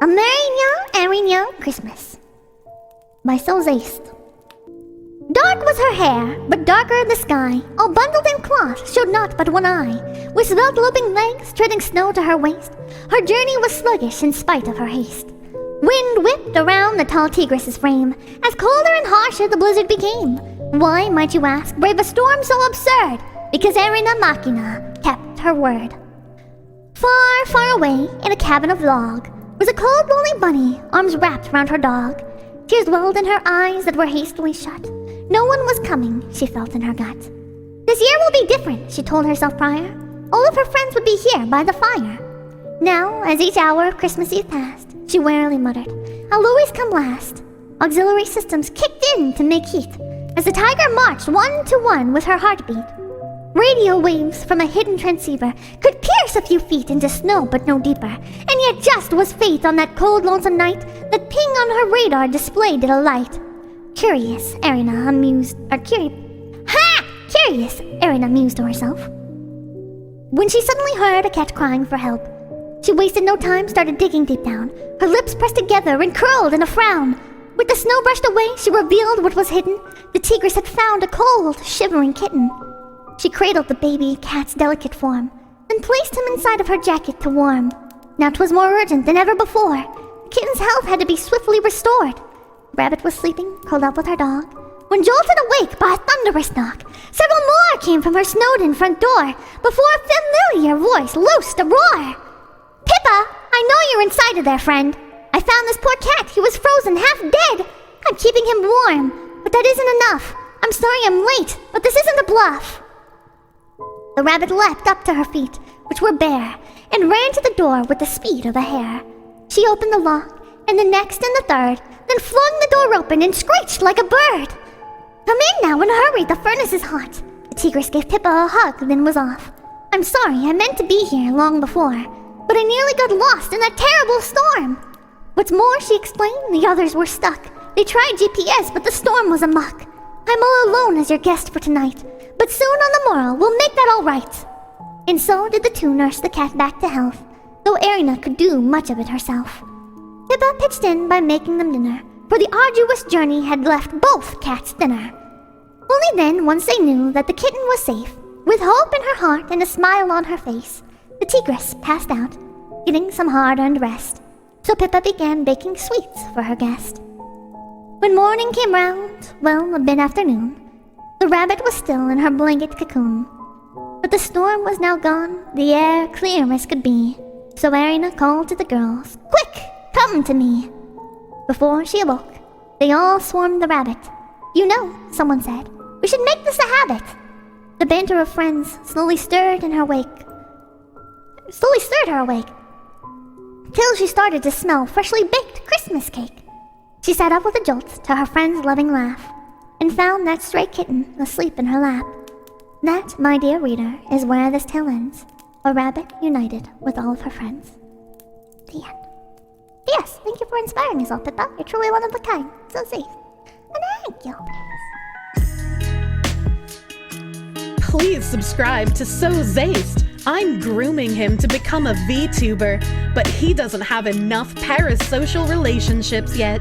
A Merry New Erina Christmas by So Zest. Dark was her hair, but darker the sky, all bundled in cloth, showed naught but one eye. With svelte-loping legs, treading snow to her waist, her journey was sluggish in spite of her haste. Wind whipped around the tall tigress's frame, as colder and harsher the blizzard became. Why, might you ask, brave a storm so absurd? Because Erina Machina kept her word. Far, far away, in a cabin of log, was a cold, lonely bunny, arms wrapped round her dog. Tears welled in her eyes that were hastily shut. No one was coming, she felt in her gut. This year will be different, she told herself prior. All of her friends would be here by the fire. Now, as each hour of Christmas Eve passed, she wearily muttered, I'll always come last. Auxiliary systems kicked in to make heat, as the tiger marched 1 to 1 with her heartbeat. Radio waves from a hidden transceiver could pierce a few feet into snow, but no deeper. And yet just was fate on that cold, lonesome night that ping on her radar displayed it a light. Curious, Erina mused to herself. When she suddenly heard a cat crying for help, she wasted no time, started digging deep down. Her lips pressed together and curled in a frown. With the snow brushed away, she revealed what was hidden. The tigress had found a cold, shivering kitten. She cradled the baby cat's delicate form, then placed him inside of her jacket to warm. Now 'twas more urgent than ever before. The kitten's health had to be swiftly restored. The rabbit was sleeping, curled up with her dog, when jolted awake by a thunderous knock. Several more came from her snowed-in front door, before a familiar voice loosed a roar. Pippa, I know you're inside of there, friend. I found this poor cat. He was frozen, half dead. I'm keeping him warm, but that isn't enough. I'm sorry I'm late, but this isn't a bluff. The rabbit leapt up to her feet, which were bare, and ran to the door with the speed of a hare. She opened the lock, and the next and the third, then flung the door open and screeched like a bird. Come in now and hurry, the furnace is hot. The tigress gave Pippa a hug, then was off. I'm sorry, I meant to be here long before, but I nearly got lost in that terrible storm. What's more, she explained, the others were stuck. They tried GPS, but the storm was amok. I'm all alone as your guest for tonight, but soon on the morrow we'll make that all right. And so did the two nurse the cat back to health, though Erina could do much of it herself. Pippa pitched in by making them dinner, for the arduous journey had left both cats thinner. Only then, once they knew that the kitten was safe, with hope in her heart and a smile on her face, the tigress passed out, getting some hard-earned rest. So Pippa began baking sweets for her guest. When morning came round, well, mid-afternoon, the rabbit was still in her blanket cocoon. But the storm was now gone, the air clear as could be. So Erina called to the girls, Quick, come to me. Before she awoke, they all swarmed the rabbit. You know, someone said, we should make this a habit. The banter of friends slowly stirred her awake, till she started to smell freshly baked Christmas cake. She sat up with a jolt to her friend's loving laugh, and found that stray kitten asleep in her lap. That, my dear reader, is where this tale ends. A rabbit united with all of her friends. The end. Yes, thank you for inspiring us all, Pippa. You're truly one of a kind. So safe. And thank you. Please subscribe to So Zest. I'm grooming him to become a VTuber, but he doesn't have enough parasocial relationships yet.